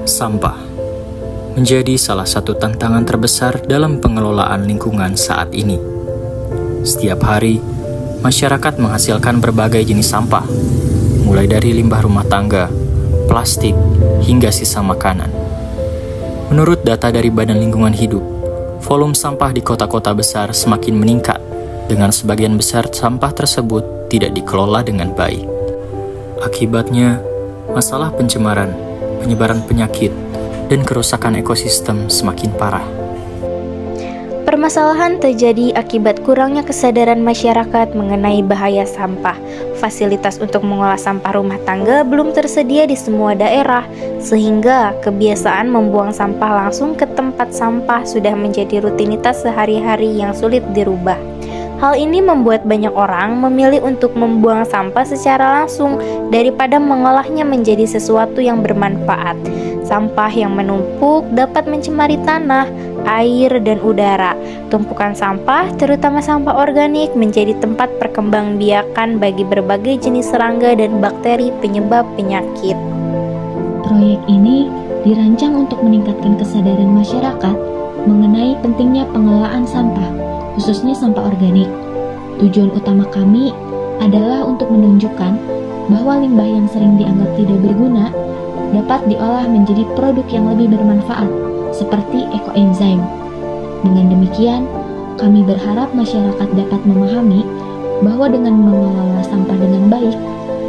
Sampah menjadi salah satu tantangan terbesar dalam pengelolaan lingkungan saat ini. Setiap hari, masyarakat menghasilkan berbagai jenis sampah, mulai dari limbah rumah tangga, plastik, hingga sisa makanan. Menurut data dari Badan Lingkungan Hidup, volume sampah di kota-kota besar semakin meningkat, dengan sebagian besar sampah tersebut tidak dikelola dengan baik. Akibatnya, masalah pencemaran, penyebaran penyakit, dan kerusakan ekosistem semakin parah. Permasalahan terjadi akibat kurangnya kesadaran masyarakat mengenai bahaya sampah. Fasilitas untuk mengolah sampah rumah tangga belum tersedia di semua daerah, sehingga kebiasaan membuang sampah langsung ke tempat sampah sudah menjadi rutinitas sehari-hari yang sulit dirubah. Hal ini membuat banyak orang memilih untuk membuang sampah secara langsung daripada mengolahnya menjadi sesuatu yang bermanfaat. Sampah yang menumpuk dapat mencemari tanah, air, dan udara. Tumpukan sampah, terutama sampah organik, menjadi tempat perkembangbiakan bagi berbagai jenis serangga dan bakteri penyebab penyakit. Proyek ini dirancang untuk meningkatkan kesadaran masyarakat mengenai pentingnya pengelolaan sampah, khususnya sampah organik. Tujuan utama kami adalah untuk menunjukkan bahwa limbah yang sering dianggap tidak berguna dapat diolah menjadi produk yang lebih bermanfaat, seperti ekoenzim. Dengan demikian, kami berharap masyarakat dapat memahami bahwa dengan mengelola sampah dengan baik,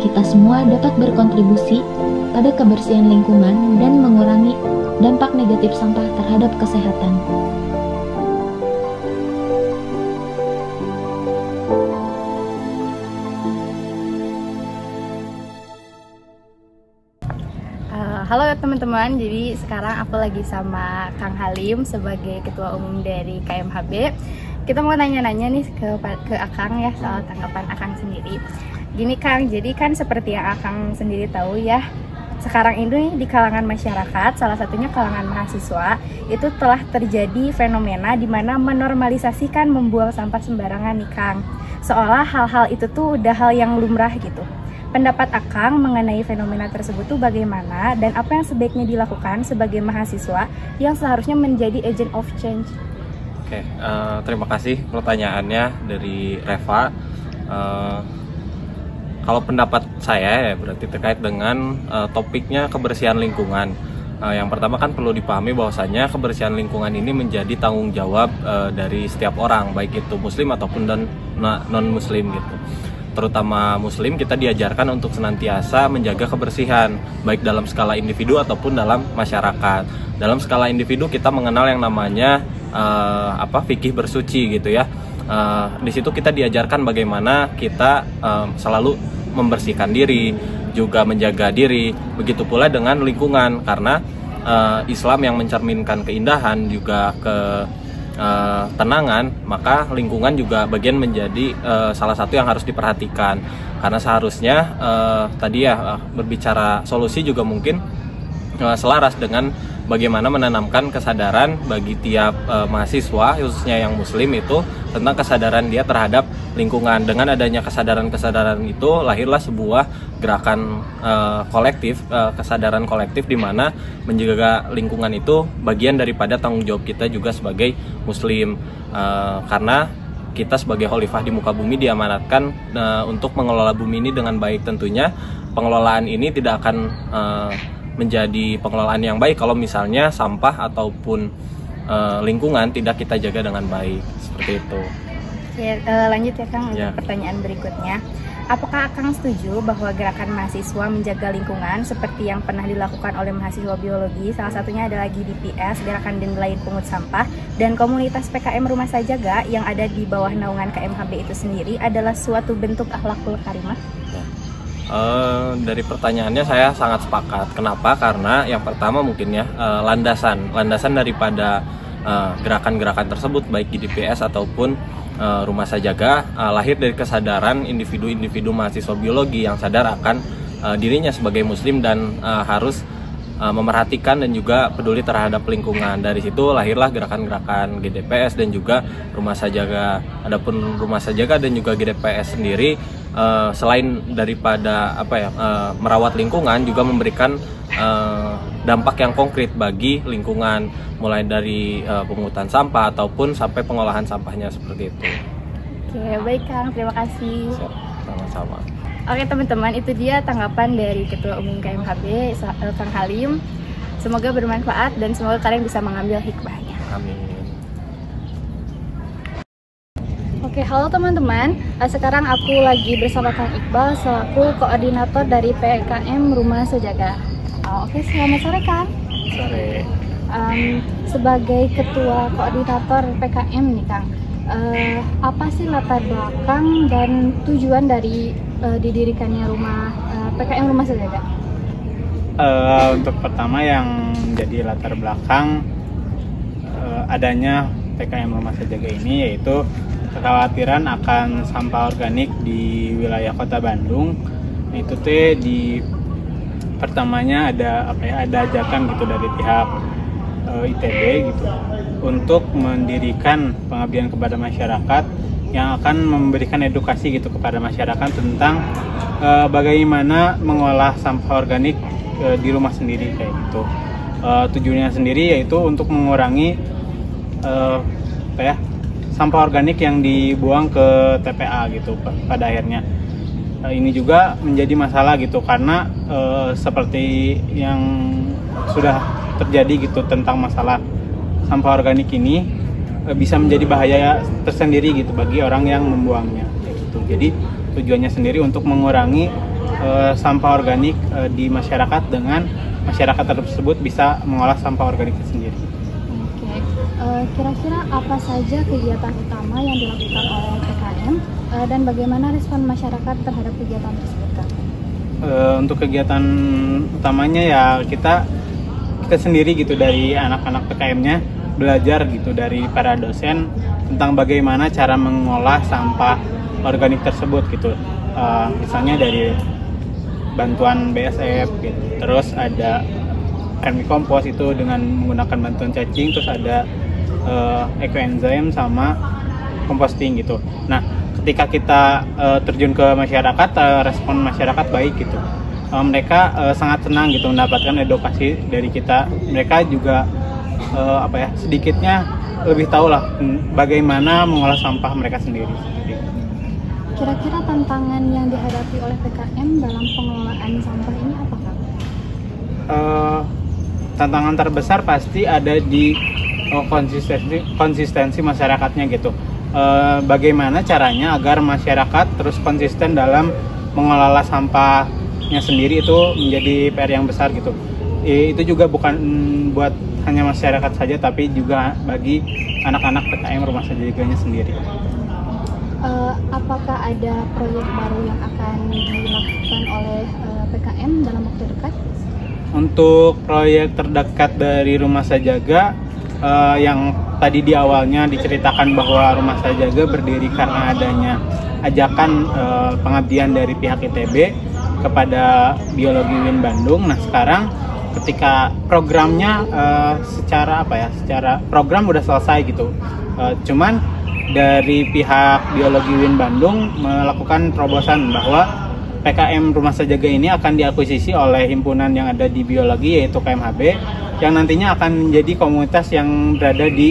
kita semua dapat berkontribusi pada kebersihan lingkungan dan mengurangi dampak negatif sampah terhadap kesehatan. Halo teman-teman, jadi sekarang aku lagi sama Kang Halim sebagai Ketua Umum dari KMHB. Kita mau nanya-nanya nih ke Akang ya soal tanggapan Akang sendiri. Gini Kang, jadi kan seperti yang Akang sendiri tahu ya, sekarang ini di kalangan masyarakat, salah satunya kalangan mahasiswa, itu telah terjadi fenomena di mana menormalisasikan membuang sampah sembarangan nih Kang. Seolah hal-hal itu tuh udah hal yang lumrah gitu. Pendapat Akang mengenai fenomena tersebut tuh bagaimana dan apa yang sebaiknya dilakukan sebagai mahasiswa yang seharusnya menjadi agent of change? Oke, terima kasih pertanyaannya dari Reva. Kalau pendapat saya ya berarti terkait dengan topiknya kebersihan lingkungan. Yang pertama kan perlu dipahami bahwasanya kebersihan lingkungan ini menjadi tanggung jawab dari setiap orang, baik itu muslim ataupun non-muslim gitu. Terutama muslim, kita diajarkan untuk senantiasa menjaga kebersihan baik dalam skala individu ataupun dalam masyarakat. Dalam skala individu kita mengenal yang namanya fikih bersuci gitu ya. Di situ kita diajarkan bagaimana kita selalu membersihkan diri, juga menjaga diri. Begitu pula dengan lingkungan, karena Islam yang mencerminkan keindahan juga tenangan, maka lingkungan juga bagian menjadi salah satu yang harus diperhatikan. Karena seharusnya tadi ya berbicara solusi juga mungkin selaras dengan bagaimana menanamkan kesadaran bagi tiap mahasiswa, khususnya yang muslim itu, tentang kesadaran dia terhadap lingkungan. Dengan adanya kesadaran-kesadaran itu lahirlah sebuah gerakan kolektif, kesadaran kolektif di mana menjaga lingkungan itu bagian daripada tanggung jawab kita juga sebagai muslim. Karena kita sebagai khalifah di muka bumi diamanatkan untuk mengelola bumi ini dengan baik. Tentunya pengelolaan ini tidak akan menjadi pengelolaan yang baik kalau misalnya sampah ataupun lingkungan tidak kita jaga dengan baik, seperti itu. Ya, lanjut ya Kang, untuk pertanyaan berikutnya. Apakah Akang setuju bahwa gerakan mahasiswa menjaga lingkungan seperti yang pernah dilakukan oleh mahasiswa biologi, salah satunya adalah GDPS, Gerakan Dandelion Pungut Sampah, dan komunitas PKM Rumah Sajaga yang ada di bawah naungan KMHB itu sendiri adalah suatu bentuk akhlakul karimah? Dari pertanyaannya saya sangat sepakat. Kenapa? Karena yang pertama mungkin ya landasan daripada gerakan-gerakan tersebut baik GDPS ataupun Rumah Sajaga lahir dari kesadaran individu-individu mahasiswa biologi yang sadar akan dirinya sebagai muslim dan harus memerhatikan dan juga peduli terhadap lingkungan. Dari situ lahirlah gerakan-gerakan GDPS dan juga Rumah Sajaga. Adapun Rumah Sajaga dan juga GDPS sendiri selain daripada merawat lingkungan juga memberikan dampak yang konkret bagi lingkungan, mulai dari pemungutan sampah ataupun sampai pengolahan sampahnya seperti itu. Oke, baik Kang, terima kasih. Sama-sama. Oke teman-teman, itu dia tanggapan dari Ketua Umum KMHB, Kang Halim. Semoga bermanfaat dan semoga kalian bisa mengambil hikmahnya. Amin. Oke, halo teman-teman. Sekarang aku lagi bersama Kang Iqbal selaku koordinator dari PKM Rumah Sajaga. Oke, selamat sore Kang. Sore. Sebagai ketua koordinator PKM nih Kang, apa sih latar belakang dan tujuan dari didirikannya PKM Rumah Sajaga? Untuk pertama yang menjadi latar belakang adanya PKM Rumah Sajaga ini yaitu kekhawatiran akan sampah organik di wilayah Kota Bandung. Itu di pertamanya ada ajakan gitu dari pihak ITB gitu untuk mendirikan pengabdian kepada masyarakat yang akan memberikan edukasi gitu kepada masyarakat tentang bagaimana mengolah sampah organik di rumah sendiri kayak gitu. Tujuannya sendiri yaitu untuk mengurangi sampah organik yang dibuang ke TPA gitu pada akhirnya. Ini juga menjadi masalah gitu karena seperti yang sudah terjadi gitu tentang masalah sampah organik ini bisa menjadi bahaya tersendiri gitu bagi orang yang membuangnya gitu. Jadi tujuannya sendiri untuk mengurangi sampah organik di masyarakat dengan masyarakat tersebut bisa mengolah sampah organik sendiri. Kira-kira apa saja kegiatan utama yang dilakukan oleh PKM dan bagaimana respon masyarakat terhadap kegiatan tersebut, Kang? Untuk kegiatan utamanya ya kita sendiri gitu dari anak-anak PKM-nya belajar gitu dari para dosen tentang bagaimana cara mengolah sampah organik tersebut gitu. Misalnya dari bantuan BSF gitu. Terus ada vermikompos itu dengan menggunakan bantuan cacing, terus ada ekoenzim sama composting gitu. Nah, ketika kita terjun ke masyarakat, respon masyarakat baik gitu. Mereka sangat senang gitu mendapatkan edukasi dari kita. Mereka juga sedikitnya lebih tahu lah bagaimana mengolah sampah mereka sendiri. Kira-kira tantangan yang dihadapi oleh PKM dalam pengelolaan sampah ini apa, Kang? Tantangan terbesar pasti ada di konsistensi masyarakatnya gitu. Bagaimana caranya agar masyarakat terus konsisten dalam mengelola sampahnya sendiri itu menjadi PR yang besar gitu. Itu juga bukan buat hanya masyarakat saja tapi juga bagi anak-anak PKM Rumah Sajaganya sendiri. Apakah ada proyek baru yang akan dilakukan oleh PKM dalam waktu dekat? Untuk proyek terdekat dari Rumah Sajaga yang tadi di awalnya diceritakan bahwa Rumah Sajaga berdiri karena adanya ajakan pengabdian dari pihak ITB kepada Biologi UIN Bandung. Nah, sekarang ketika programnya secara program udah selesai gitu. Cuman dari pihak Biologi UIN Bandung melakukan terobosan bahwa PKM Rumah Sajaga ini akan diakuisisi oleh himpunan yang ada di biologi yaitu KMHB yang nantinya akan menjadi komunitas yang berada di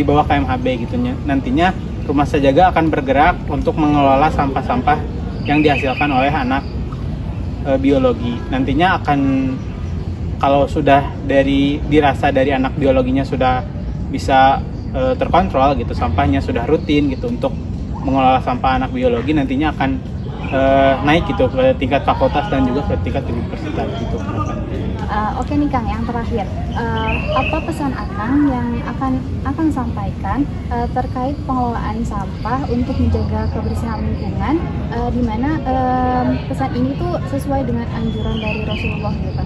bawah KMHB gitu. Nantinya Rumah Sajaga akan bergerak untuk mengelola sampah-sampah yang dihasilkan oleh anak biologi. Nantinya akan kalau sudah dirasa dari anak biologinya sudah bisa terkontrol gitu, sampahnya sudah rutin gitu untuk mengelola sampah anak biologi, nantinya akan naik gitu ke tingkat fakultas dan juga ke tingkat universitas gitu. Oke nih Kang, yang terakhir, apa pesan Akang yang akan sampaikan terkait pengelolaan sampah untuk menjaga kebersihan lingkungan, di mana pesan ini tuh sesuai dengan anjuran dari Rasulullah gitu?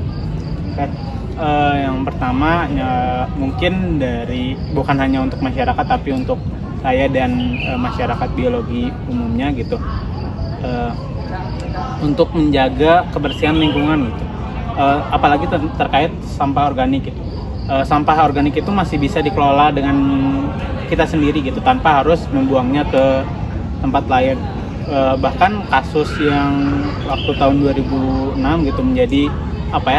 Yang pertama ya, mungkin bukan hanya untuk masyarakat tapi untuk saya dan masyarakat biologi umumnya gitu, untuk menjaga kebersihan lingkungan gitu. Apalagi terkait sampah organik gitu. Sampah organik itu masih bisa dikelola dengan kita sendiri gitu, tanpa harus membuangnya ke tempat lain. Bahkan kasus yang waktu tahun 2006 gitu menjadi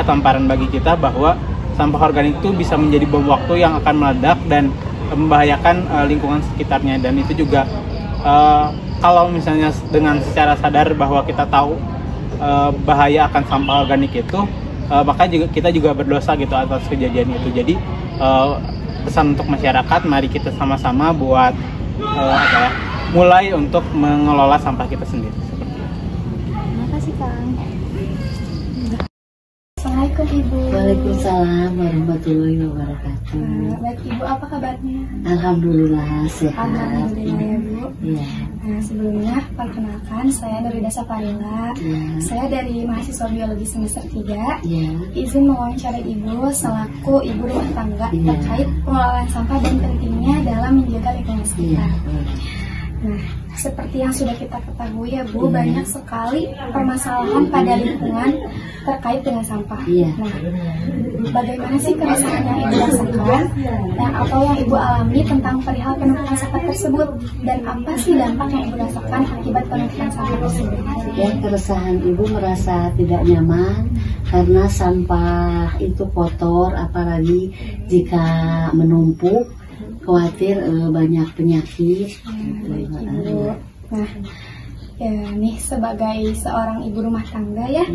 tamparan bagi kita bahwa sampah organik itu bisa menjadi bom waktu yang akan meledak dan membahayakan lingkungan sekitarnya. Dan itu juga kalau misalnya dengan secara sadar bahwa kita tahu bahaya akan sampah organik itu, maka kita juga berdosa gitu atas kejadian itu. Jadi pesan untuk masyarakat, mari kita sama-sama buat mulai untuk mengelola sampah kita sendiri. Seperti itu. Terima kasih Kang. Assalamualaikum Ibu. Waalaikumsalam warahmatullahi wabarakatuh. Baik Ibu, apa kabarnya? Alhamdulillah sehat. Alhamdulillah ya Bu. Ya. Sebelumnya perkenalkan, saya Nurida Saparila. Saya dari mahasiswa biologi semester 3. Izin mewawancarai Ibu selaku ibu rumah tangga terkait pengelolaan sampah dan pentingnya dalam menjaga lingkungan sekitar. Nah, seperti yang sudah kita ketahui ya Bu, banyak sekali permasalahan pada lingkungan terkait dengan sampah. Nah, bagaimana sih keresahan yang Ibu rasakan dan apa yang Ibu alami tentang perihal penumpukan sampah tersebut, dan apa sih dampak yang Ibu rasakan akibat penumpukan sampah tersebut? Ya, keresahan Ibu merasa tidak nyaman karena sampah itu kotor, apalagi jika menumpuk, khawatir banyak penyakit. Nah, ya nih sebagai seorang ibu rumah tangga ya,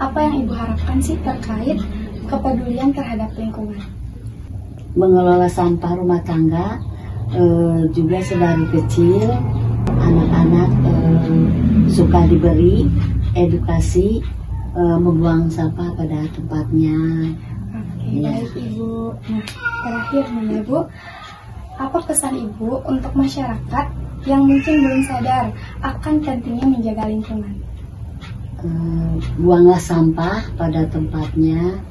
apa yang Ibu harapkan sih terkait kepedulian terhadap lingkungan? Mengelola sampah rumah tangga juga sedari kecil anak-anak suka diberi edukasi membuang sampah pada tempatnya. Oke, baik Ibu. Nah, terakhir nih ya Bu, apa pesan Ibu untuk masyarakat yang mungkin belum sadar akan pentingnya menjaga lingkungan? Buanglah sampah pada tempatnya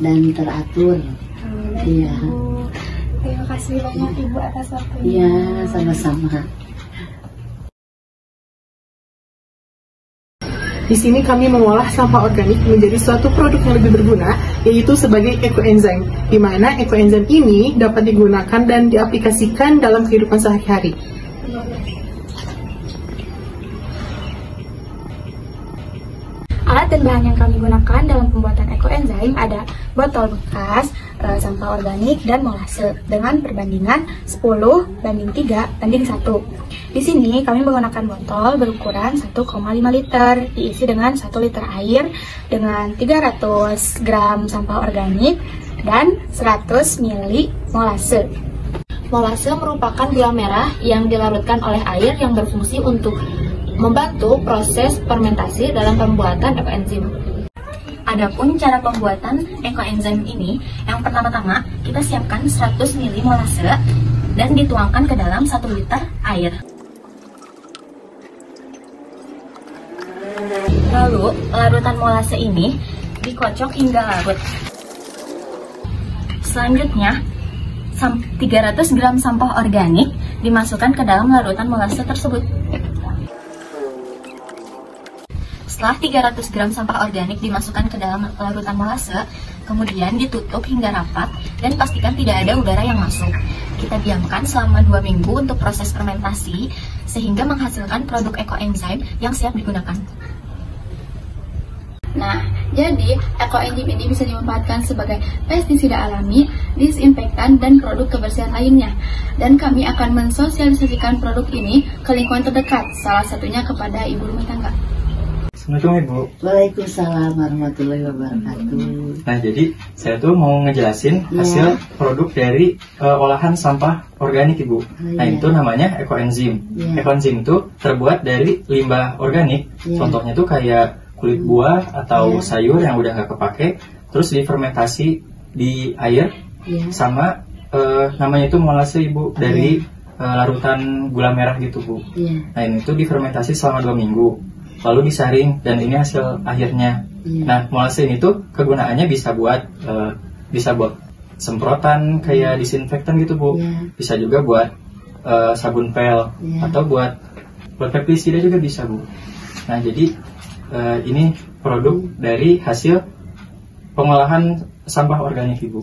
dan teratur. Iya. Terima kasih banyak Ibu atas waktunya. Iya, sama-sama. Di sini kami mengolah sampah organik menjadi suatu produk yang lebih berguna, yaitu sebagai ekoenzim, di mana ekoenzim ini dapat digunakan dan diaplikasikan dalam kehidupan sehari-hari. Alat dan bahan yang kami gunakan dalam pembuatan ekoenzim ada botol bekas, sampah organik, dan molase dengan perbandingan 10:3:1. Di sini kami menggunakan botol berukuran 1,5 liter, diisi dengan 1 liter air dengan 300 gram sampah organik dan 100 ml molase. Molase merupakan gula merah yang dilarutkan oleh air yang berfungsi untuk membantu proses fermentasi dalam pembuatan ekoenzim. Adapun cara pembuatan ekoenzim ini, yang pertama-tama kita siapkan 100 ml molase dan dituangkan ke dalam 1 liter air. Lalu, larutan molase ini dikocok hingga larut. Selanjutnya, 300 gram sampah organik dimasukkan ke dalam larutan molase tersebut. Setelah 300 gram sampah organik dimasukkan ke dalam larutan molase, kemudian ditutup hingga rapat dan pastikan tidak ada udara yang masuk. Kita diamkan selama 2 minggu untuk proses fermentasi sehingga menghasilkan produk ekoenzim yang siap digunakan. Nah, jadi ekoenzim ini bisa dimanfaatkan sebagai pestisida alami, disinfektan, dan produk kebersihan lainnya. Dan kami akan mensosialisasikan produk ini ke lingkungan terdekat, salah satunya kepada ibu rumah tangga. Assalamualaikum Ibu. Waalaikumsalam warahmatullahi wabarakatuh. Nah, jadi saya tuh mau ngejelasin hasil produk dari olahan sampah organik Ibu. Nah, itu namanya ekoenzim. Ekoenzim itu terbuat dari limbah organik. Contohnya tuh kayak kulit buah atau sayur yang udah nggak kepake, terus difermentasi di air sama namanya itu molase Ibu, dari larutan gula merah gitu Bu. Nah, ini tuh difermentasi selama 2 minggu, lalu disaring, dan ini hasil akhirnya. Nah, molase ini tuh kegunaannya bisa buat semprotan kayak disinfektan gitu Bu. Bisa juga buat sabun pel atau buat pestisida juga bisa Bu. Nah, jadi ini produk dari hasil pengolahan sampah organik Ibu.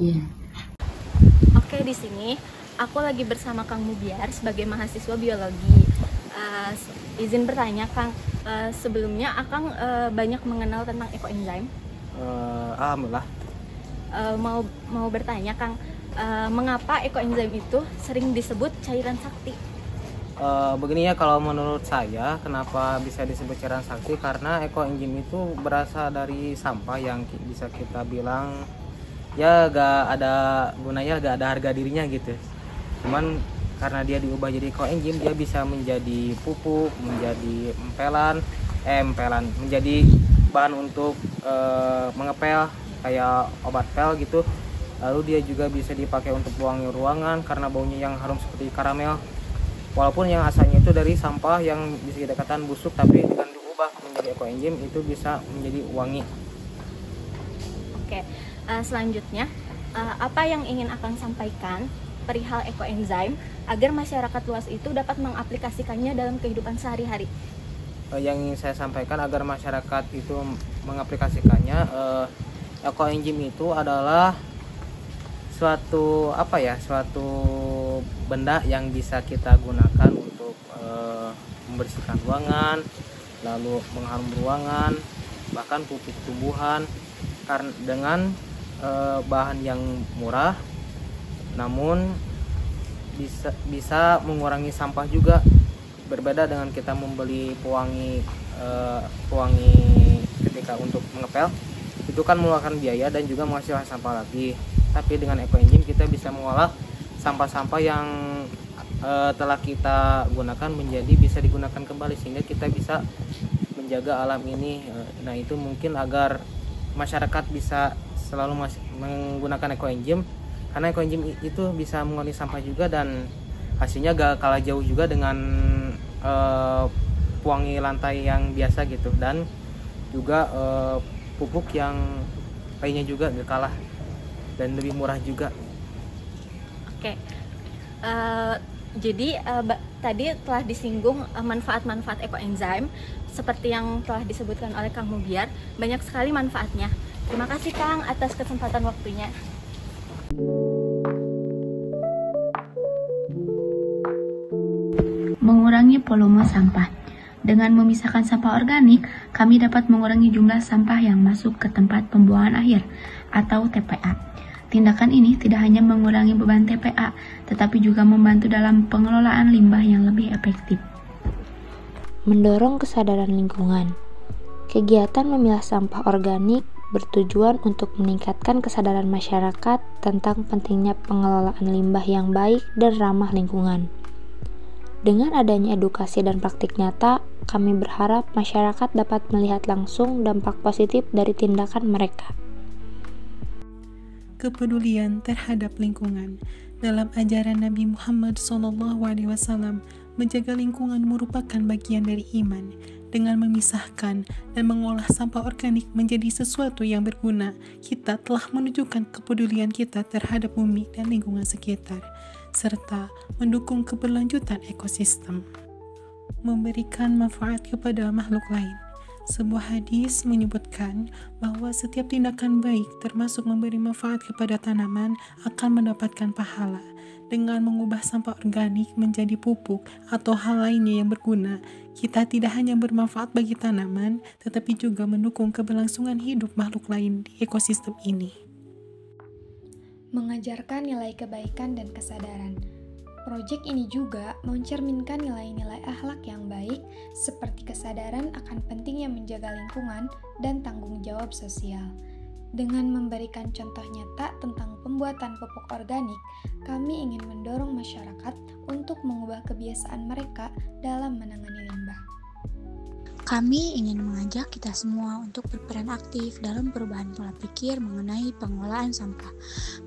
Oke, di sini aku lagi bersama Kang Mubiar sebagai mahasiswa biologi. Izin bertanya Kang, sebelumnya Akang banyak mengenal tentang ekoenzim? Alhamdulillah. Mau bertanya Kang, mengapa ekoenzim itu sering disebut cairan sakti? Begini ya, kalau menurut saya kenapa bisa disebut cairan sakti, karena ekoenzim itu berasal dari sampah yang bisa kita bilang ya gak ada gunanya, gak ada harga dirinya gitu. Cuman karena dia diubah jadi ekoenzim, dia bisa menjadi pupuk, menjadi menjadi bahan untuk mengepel kayak obat pel gitu. Lalu dia juga bisa dipakai untuk pewangi ruangan karena baunya yang harum seperti karamel. Walaupun yang asalnya itu dari sampah yang bisa dikatakan busuk, tapi dengan diubah menjadi ekoenzim itu bisa menjadi wangi. Oke, selanjutnya apa yang ingin Akang sampaikan perihal ekoenzim agar masyarakat luas itu dapat mengaplikasikannya dalam kehidupan sehari-hari? Yang ingin saya sampaikan agar masyarakat itu mengaplikasikannya, ekoenzim itu adalah suatu benda yang bisa kita gunakan untuk membersihkan ruangan, lalu mengharum ruangan, bahkan pupuk tumbuhan, karena dengan bahan yang murah, namun bisa mengurangi sampah juga. Berbeda dengan kita membeli pewangi ketika untuk mengepel, itu kan mengeluarkan biaya dan juga menghasilkan sampah lagi. Tapi dengan ekoenzim kita bisa mengolah sampah-sampah yang telah kita gunakan bisa digunakan kembali, sehingga kita bisa menjaga alam ini. Nah, itu mungkin agar masyarakat bisa selalu menggunakan ekoenzim, karena ekoenzim itu bisa mengurangi sampah juga dan hasilnya gak kalah jauh juga dengan pewangi lantai yang biasa gitu, dan juga pupuk yang lainnya juga gak kalah dan lebih murah juga. Oke, jadi tadi telah disinggung manfaat-manfaat ekoenzim seperti yang telah disebutkan oleh Kang Mubiar. Banyak sekali manfaatnya. Terima kasih Kang atas kesempatan waktunya. Mengurangi volume sampah. Dengan memisahkan sampah organik, kami dapat mengurangi jumlah sampah yang masuk ke tempat pembuangan akhir atau TPA. Tindakan ini tidak hanya mengurangi beban TPA, tetapi juga membantu dalam pengelolaan limbah yang lebih efektif. Mendorong kesadaran lingkungan. Kegiatan memilah sampah organik bertujuan untuk meningkatkan kesadaran masyarakat tentang pentingnya pengelolaan limbah yang baik dan ramah lingkungan. Dengan adanya edukasi dan praktik nyata, kami berharap masyarakat dapat melihat langsung dampak positif dari tindakan mereka. Kepedulian terhadap lingkungan. Dalam ajaran Nabi Muhammad SAW, menjaga lingkungan merupakan bagian dari iman. Dengan memisahkan dan mengolah sampah organik menjadi sesuatu yang berguna, kita telah menunjukkan kepedulian kita terhadap bumi dan lingkungan sekitar, serta mendukung keberlanjutan ekosistem. Memberikan manfaat kepada makhluk lain. Sebuah hadis menyebutkan bahwa setiap tindakan baik termasuk memberi manfaat kepada tanaman akan mendapatkan pahala. Dengan mengubah sampah organik menjadi pupuk atau hal lainnya yang berguna, kita tidak hanya bermanfaat bagi tanaman, tetapi juga mendukung keberlangsungan hidup makhluk lain di ekosistem ini. Mengajarkan nilai kebaikan dan kesadaran. Proyek ini juga mencerminkan nilai-nilai akhlak yang baik seperti kesadaran akan pentingnya menjaga lingkungan dan tanggung jawab sosial. Dengan memberikan contoh nyata tentang pembuatan pupuk organik, kami ingin mendorong masyarakat untuk mengubah kebiasaan mereka dalam menangani limbah. Kami ingin mengajak kita semua untuk berperan aktif dalam perubahan pola pikir mengenai pengelolaan sampah.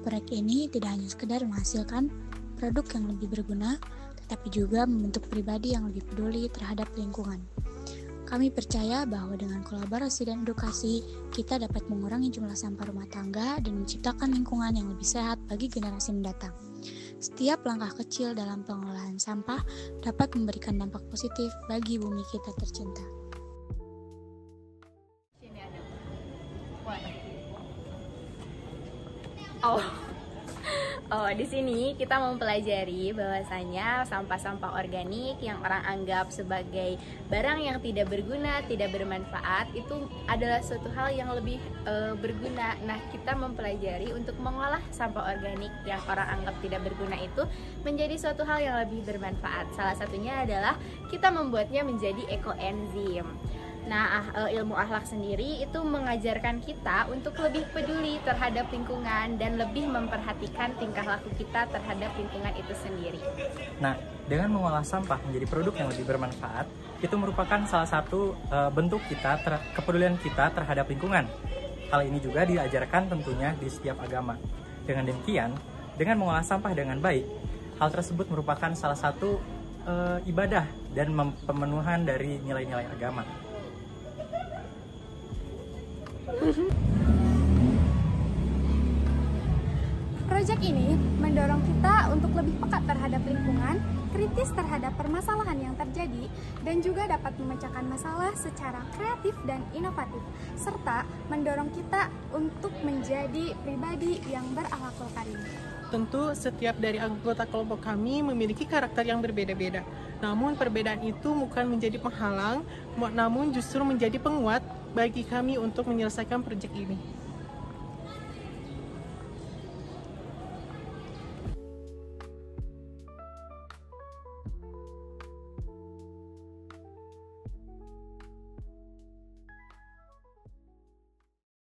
Proyek ini tidak hanya sekedar menghasilkan produk yang lebih berguna, tetapi juga membentuk pribadi yang lebih peduli terhadap lingkungan. Kami percaya bahwa dengan kolaborasi dan edukasi, kita dapat mengurangi jumlah sampah rumah tangga dan menciptakan lingkungan yang lebih sehat bagi generasi mendatang. Setiap langkah kecil dalam pengelolaan sampah dapat memberikan dampak positif bagi bumi kita tercinta. Di sini kita mempelajari bahwasanya sampah-sampah organik yang orang anggap sebagai barang yang tidak berguna, tidak bermanfaat, itu adalah suatu hal yang lebih berguna. Nah, kita mempelajari untuk mengolah sampah organik yang orang anggap tidak berguna itu menjadi suatu hal yang lebih bermanfaat. Salah satunya adalah kita membuatnya menjadi ekoenzim. Nah, ilmu akhlak sendiri itu mengajarkan kita untuk lebih peduli terhadap lingkungan dan lebih memperhatikan tingkah laku kita terhadap lingkungan itu sendiri. Nah, dengan mengolah sampah menjadi produk yang lebih bermanfaat, itu merupakan salah satu bentuk kita kepedulian kita terhadap lingkungan. Hal ini juga diajarkan tentunya di setiap agama. Dengan demikian, dengan mengolah sampah dengan baik, hal tersebut merupakan salah satu ibadah dan pemenuhan dari nilai-nilai agama. Proyek ini mendorong kita untuk lebih peka terhadap lingkungan, kritis terhadap permasalahan yang terjadi, dan juga dapat memecahkan masalah secara kreatif dan inovatif, serta mendorong kita untuk menjadi pribadi yang berakhlakul karim. Tentu setiap dari anggota kelompok kami memiliki karakter yang berbeda-beda. Namun perbedaan itu bukan menjadi penghalang, namun justru menjadi penguat bagi kami untuk menyelesaikan proyek ini.